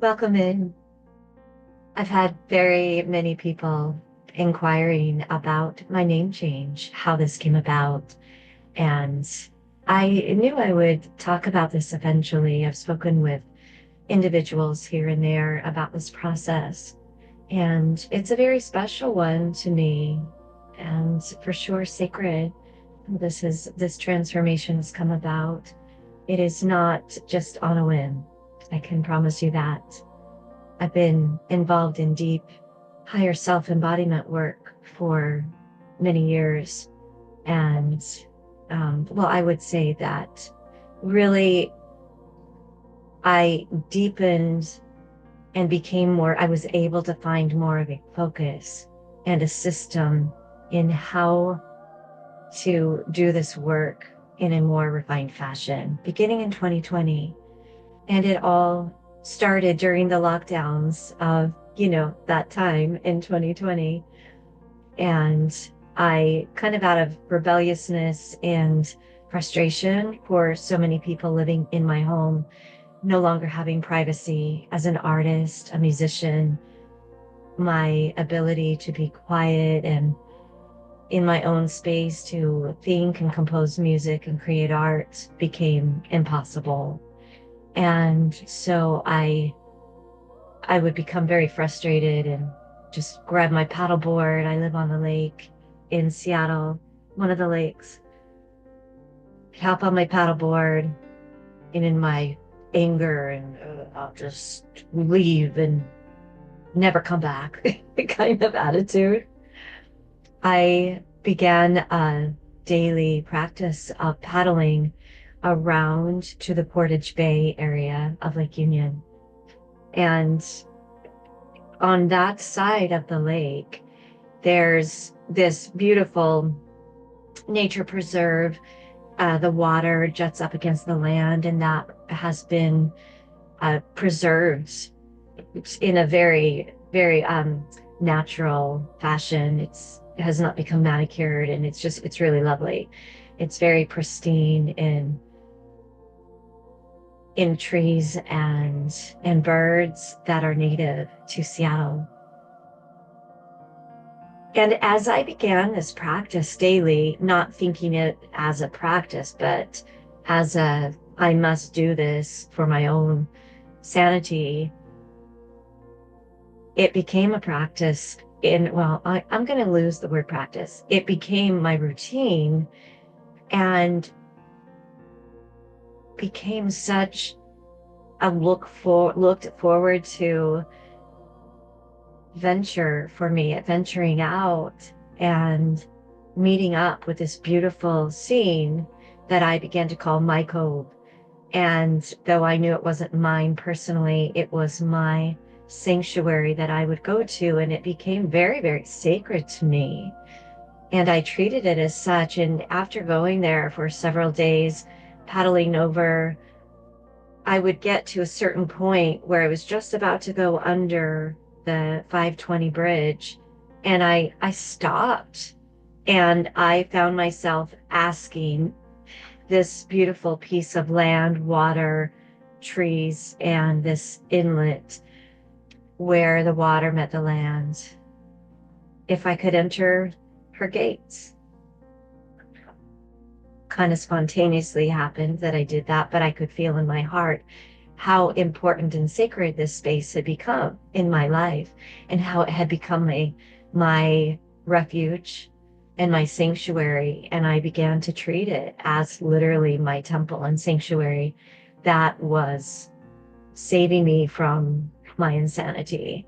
Welcome in. I've had very many people inquiring about my name change, how this came about, and I knew I would talk about this eventually. I've spoken with individuals here and there about this process, and it's a very special one to me, and for sure sacred. This transformation has come about. It is not just on a whim. I can promise you that. I've been involved in deep higher self embodiment work for many years. And well, I would say that really I deepened and became more, I was able to find more of a focus and a system in how to do this work in a more refined fashion, beginning in 2020. And it all started during the lockdowns of, that time in 2020. And I kind of out of rebelliousness and frustration for so many people living in my home, no longer having privacy as an artist, a musician, my ability to be quiet and in my own space to think and compose music and create art became impossible. And so I would become very frustrated and just grab my paddleboard. I live on the lake in Seattle, one of the lakes. Hop on my paddleboard and in my anger, and I'll just leave and never come back kind of attitude. I began a daily practice of paddling around to the Portage Bay area of Lake Union. And on that side of the lake, there's this beautiful nature preserve. The water juts up against the land, and that has been preserved in a very, very natural fashion. It has not become manicured, and it's really lovely. It's very pristine in trees and birds that are native to Seattle. And as I began this practice daily, not thinking it as a practice, but as I must do this for my own sanity, it became a practice I'm going to lose the word practice. It became my routine and became such a looked forward to venture for me at venturing out and meeting up with this beautiful scene that I began to call my cove. And though I knew it wasn't mine personally, it was my sanctuary that I would go to, and it became very, very sacred to me. And I treated it as such. And after going there for several days, paddling over, I would get to a certain point where I was just about to go under the 520 bridge, and I stopped, and I found myself asking this beautiful piece of land, water, trees, and this inlet where the water met the land, if I could enter her gates. Kind of spontaneously happened that I did that, but I could feel in my heart how important and sacred this space had become in my life, and how it had become my refuge and my sanctuary. And I began to treat it as literally my temple and sanctuary that was saving me from my insanity.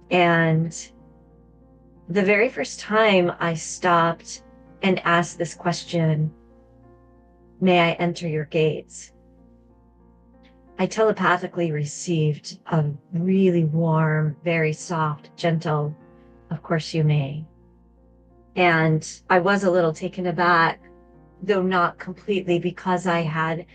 And the very first time I stopped and asked this question, may I enter your gates? I telepathically received a really warm, very soft, gentle, of course you may. And I was a little taken aback, though not completely, because I had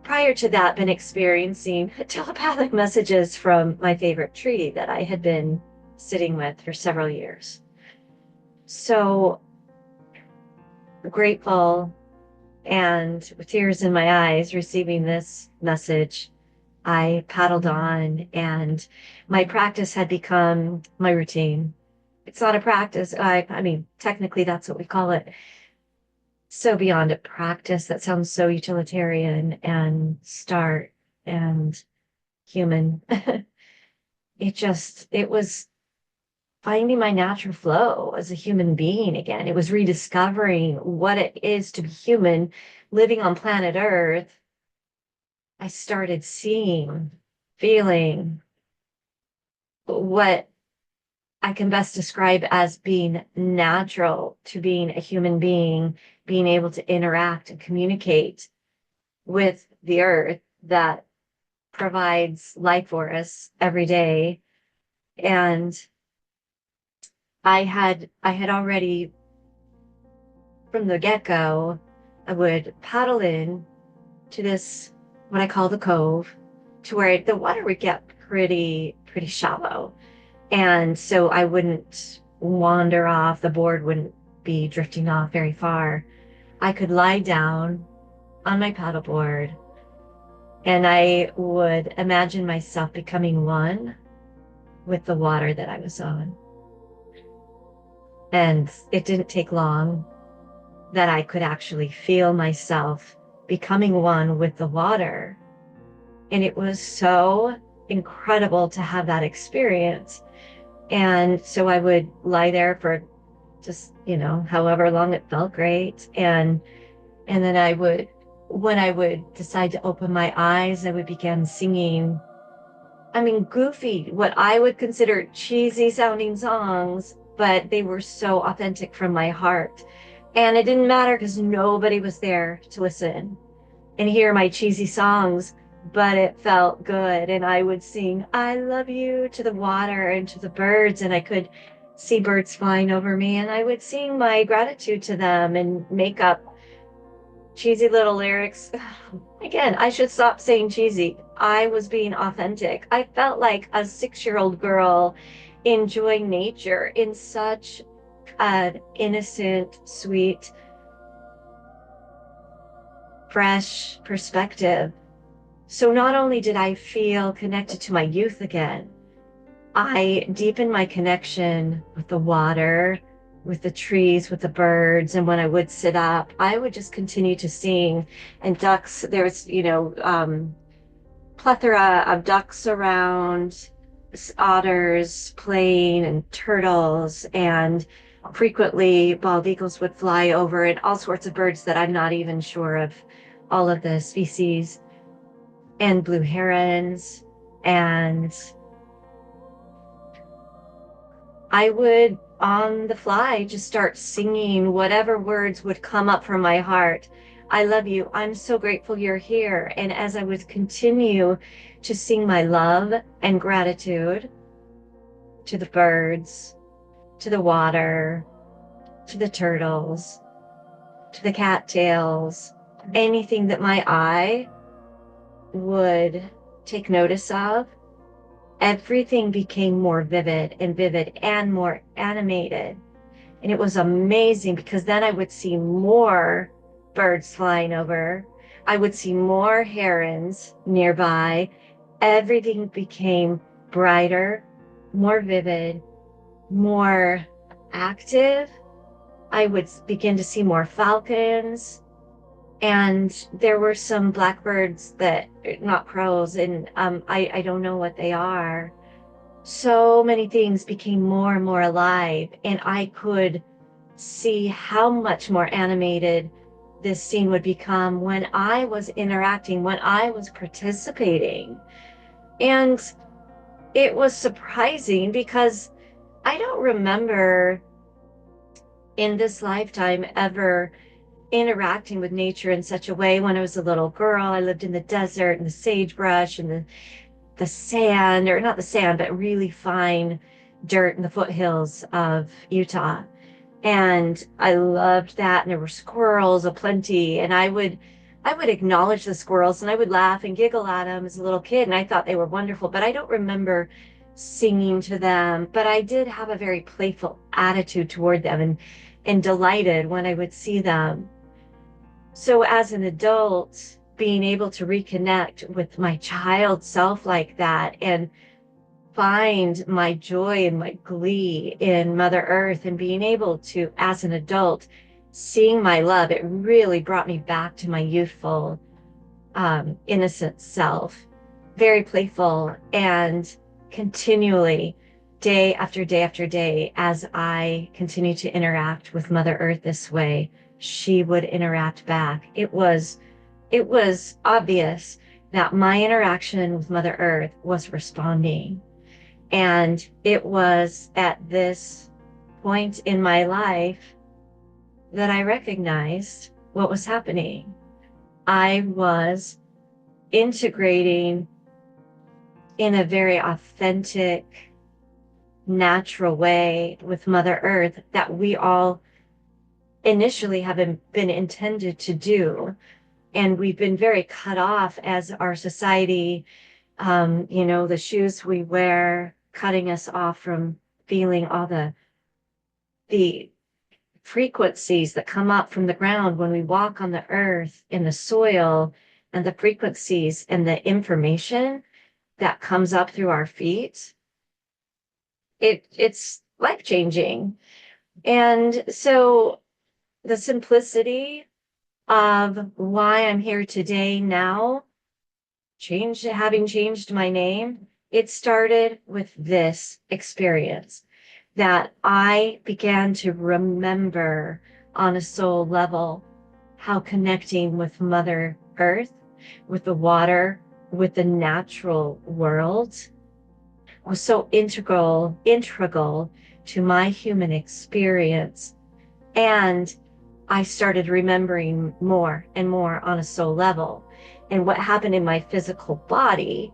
prior to that been experiencing telepathic messages from my favorite tree that I had been sitting with for several years. So grateful and with tears in my eyes receiving this message, I paddled on, and my practice had become my routine. It's not a practice. I mean, technically, that's what we call it. So beyond a practice, that sounds so utilitarian and start and human. It was finding my natural flow as a human being again. It was rediscovering what it is to be human living on planet Earth. I started seeing, feeling what I can best describe as being natural to being a human being, being able to interact and communicate with the earth that provides life for us every day. And I had already from the get-go, I would paddle in to this what I call the cove, to where the water would get pretty shallow. And so I wouldn't wander off, the board wouldn't be drifting off very far. I could lie down on my paddleboard and I would imagine myself becoming one with the water that I was on. And it didn't take long that I could actually feel myself becoming one with the water. And it was so incredible to have that experience. And so I would lie there for just, however long. It felt great. And then when I would decide to open my eyes, I would begin singing, I mean, goofy, what I would consider cheesy sounding songs, but they were so authentic from my heart. And it didn't matter because nobody was there to listen and hear my cheesy songs, but it felt good. And I would sing, I love you to the water and to the birds. And I could see birds flying over me, and I would sing my gratitude to them and make up cheesy little lyrics. Again, I should stop saying cheesy. I was being authentic. I felt like a 6-year-old girl enjoying nature in such an innocent, sweet, fresh perspective. So not only did I feel connected to my youth again, I deepened my connection with the water, with the trees, with the birds. And when I would sit up, I would just continue to sing. And ducks, there's, plethora of ducks around, otters playing, and turtles, and frequently bald eagles would fly over, and all sorts of birds that I'm not even sure of all of the species, and blue herons. And I would, on the fly, just start singing whatever words would come up from my heart. I love you. I'm so grateful you're here. And as I would continue to sing my love and gratitude to the birds, to the water, to the turtles, to the cattails, anything that my eye would take notice of, everything became more vivid and more animated. And it was amazing because then I would see more birds flying over. I would see more herons nearby. Everything became brighter, more vivid, more active. I would begin to see more falcons. And there were some blackbirds that, not crows, and I don't know what they are. So many things became more and more alive, and I could see how much more animated this scene would become when I was interacting, when I was participating. And it was surprising because I don't remember in this lifetime ever interacting with nature in such a way. When I was a little girl, I lived in the desert and the sagebrush and the sand, or not the sand, but really fine dirt in the foothills of Utah. And I loved that. And there were squirrels aplenty. And I would acknowledge the squirrels and I would laugh and giggle at them as a little kid. And I thought they were wonderful, but I don't remember singing to them. But I did have a very playful attitude toward them, and delighted when I would see them. So as an adult, being able to reconnect with my child self like that and find my joy and my glee in Mother Earth, and being able to, as an adult, seeing my love, it really brought me back to my youthful, innocent self, very playful, and continually, day after day after day, as I continue to interact with Mother Earth this way, she would interact back. It was obvious that my interaction with Mother Earth was responding. And it was at this point in my life that I recognized what was happening. I was integrating in a very authentic, natural way with Mother Earth that we all initially haven't been intended to do. And we've been very cut off as our society, the shoes we wear, cutting us off from feeling all the frequencies that come up from the ground when we walk on the earth in the soil, and the frequencies and the information that comes up through our feet. It's life changing. And so the simplicity of why I'm here today now, having changed my name, it started with this experience that I began to remember on a soul level how connecting with Mother Earth, with the water, with the natural world was so integral to my human experience. And I started remembering more and more on a soul level. And what happened in my physical body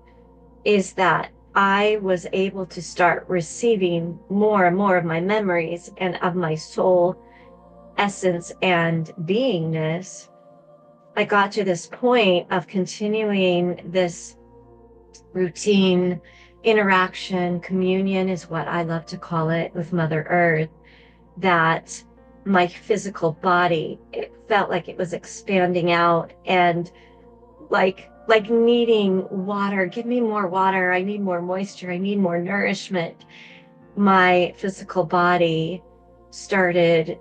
is that I was able to start receiving more and more of my memories and of my soul essence and beingness. I got to this point of continuing this routine interaction, communion is what I love to call it, with Mother Earth, that my physical body, it felt like it was expanding out and like needing water. Give me more water. I need more moisture. I need more nourishment. My physical body started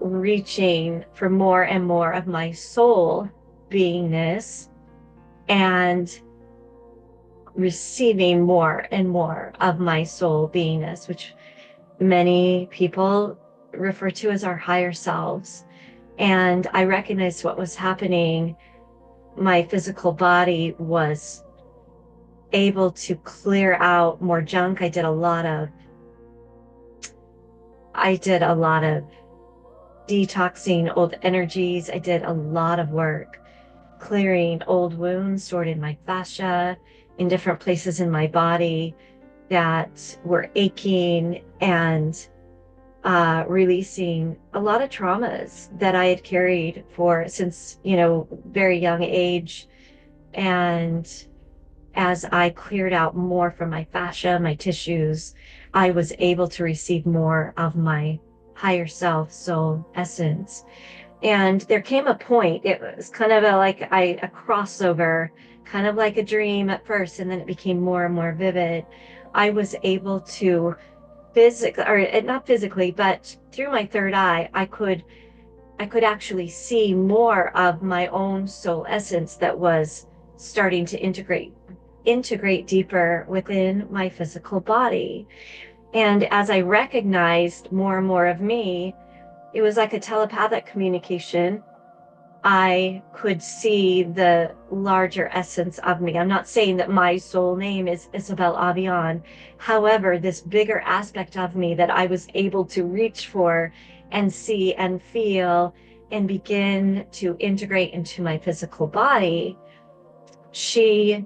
reaching for more and more of my soul beingness and receiving more and more of my soul beingness, which many people refer to as our higher selves. And I recognized what was happening. My physical body was able to clear out more junk. I did a lot of detoxing old energies. I did a lot of work clearing old wounds stored in my fascia, in different places in my body that were aching, and releasing a lot of traumas that I had carried since very young age. And as I cleared out more from my fascia, my tissues, I was able to receive more of my higher self, soul essence. And there came a point, it was kind of a crossover, kind of like a dream at first, and then it became more and more vivid. I was able to physically, or not physically, but through my third eye, I could actually see more of my own soul essence that was starting to integrate deeper within my physical body. And as I recognized more and more of me, it was like a telepathic communication. I could see the larger essence of me. I'm not saying that my soul name is Isabel Avian. However, this bigger aspect of me that I was able to reach for and see and feel and begin to integrate into my physical body, she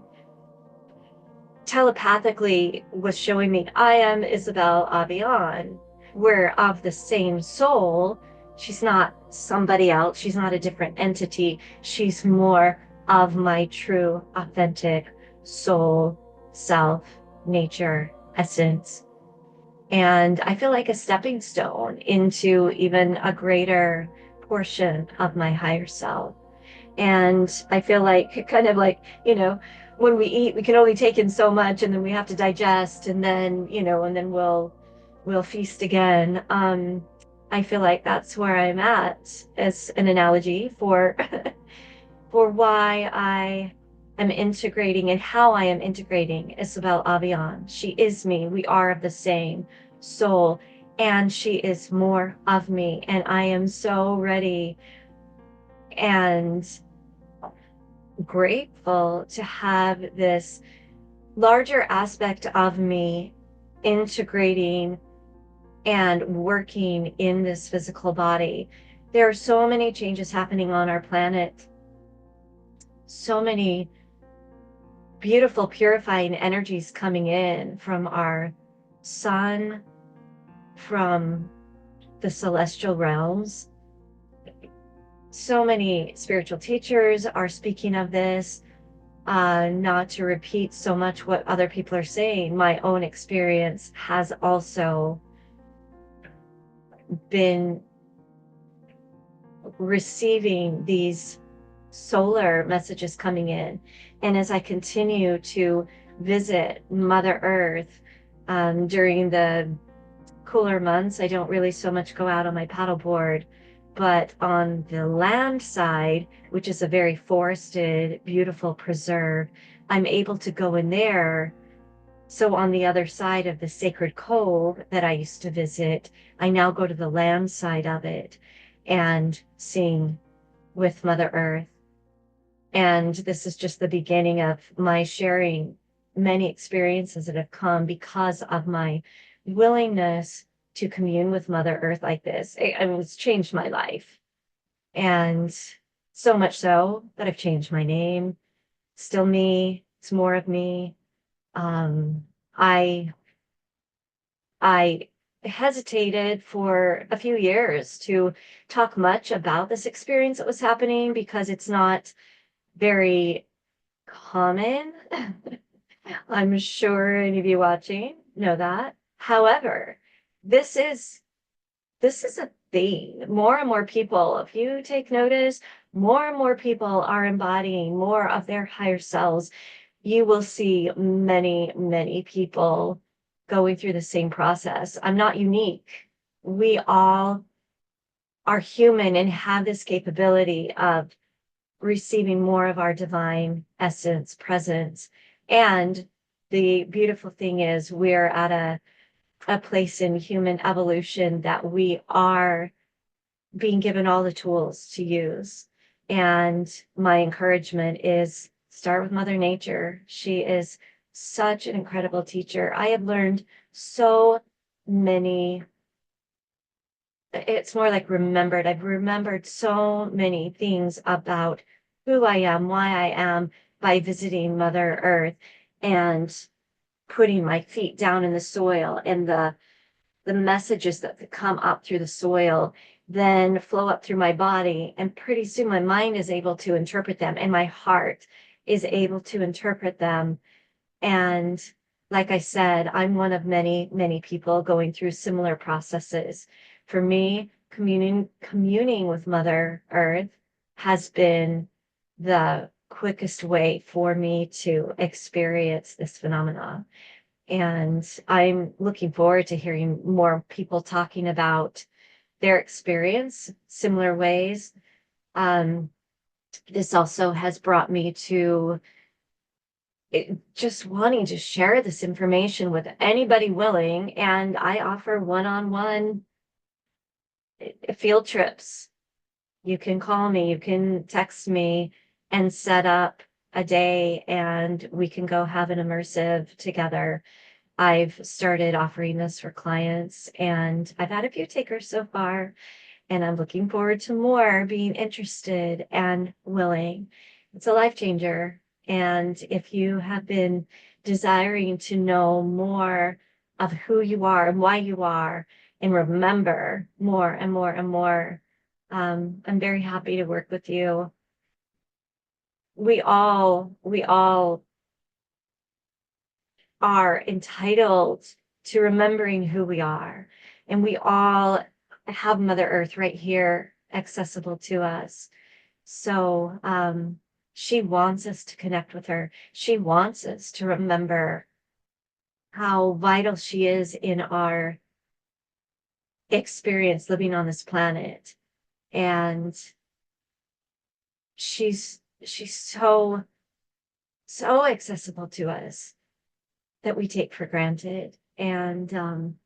telepathically was showing me, I am Isabel Avian. We're of the same soul. She's not somebody else. She's not a different entity. She's more of my true, authentic soul, self, nature, essence. And I feel like a stepping stone into even a greater portion of my higher self. And I feel like kind of like, when we eat, we can only take in so much and then we have to digest and then, and then we'll feast again. I feel like that's where I'm at as an analogy for for why I am integrating and how I am integrating Isabel Avian. She is me. We are of the same soul, and she is more of me. And I am so ready and grateful to have this larger aspect of me integrating and working in this physical body. There are so many changes happening on our planet, so many beautiful, purifying energies coming in from our sun, from the celestial realms. So many spiritual teachers are speaking of this. Not to repeat so much what other people are saying, my own experience has also been receiving these solar messages coming in. And as I continue to visit Mother Earth during the cooler months, I don't really so much go out on my paddleboard, but on the land side, which is a very forested, beautiful preserve, I'm able to go in there. So on the other side of the sacred cove that I used to visit, I now go to the land side of it and sing with Mother Earth. And this is just the beginning of my sharing many experiences that have come because of my willingness to commune with Mother Earth like this. I mean, it's changed my life. And so much so that I've changed my name. Still me. It's more of me. Um, I I hesitated for a few years to talk much about this experience that was happening because it's not very common. I'm sure any of you watching know that. However, this is this is a thing. More and more people, if you take notice, more and more people are embodying more of their higher selves. You will see many, many people going through the same process. I'm not unique. We all are human and have this capability of receiving more of our divine essence, presence. And the beautiful thing is we're at a place in human evolution that we are being given all the tools to use. And my encouragement is start with Mother Nature. She is such an incredible teacher. I have learned so many, it's more like remembered. I've remembered so many things about who I am, why I am by visiting Mother Earth and putting my feet down in the soil, and the messages that come up through the soil then flow up through my body. And pretty soon my mind is able to interpret them and my heart is able to interpret them. And like I said, I'm one of many, many people going through similar processes. For me, communing with Mother Earth has been the quickest way for me to experience this phenomena. And I'm looking forward to hearing more people talking about their experience, similar ways. Um, this also has brought me to just wanting to share this information with anybody willing. And I offer one-on-one field trips. You can call me, you can text me and set up a day and we can go have an immersive together. I've started offering this for clients and I've had a few takers so far, and I'm looking forward to more being interested and willing. It's a life changer. And if you have been desiring to know more of who you are and why you are, and remember more and more and more, I'm very happy to work with you. We all are entitled to remembering who we are. And we all have Mother Earth right here accessible to us. So she wants us to connect with her. She wants us to remember how vital she is in our experience living on this planet. And she's so accessible to us that we take for granted. And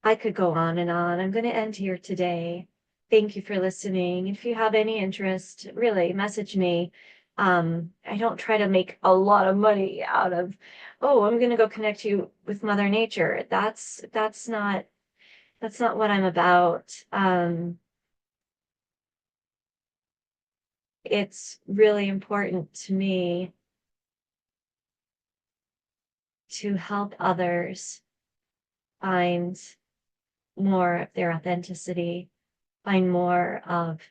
I could go on and on. I'm going to end here today. Thank you for listening. If you have any interest, really message me. I don't try to make a lot of money out of, oh, I'm going to go connect you with Mother Nature. That's not what I'm about. It's really important to me to help others find more of their authenticity, find more of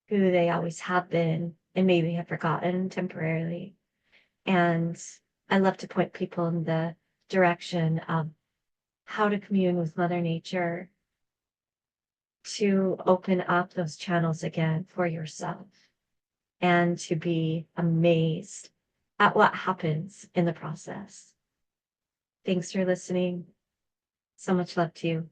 who they always have been and maybe have forgotten temporarily. And I love to point people in the direction of how to commune with Mother Nature, to open up those channels again for yourself, and to be amazed at what happens in the process. Thanks for listening. So much love to you.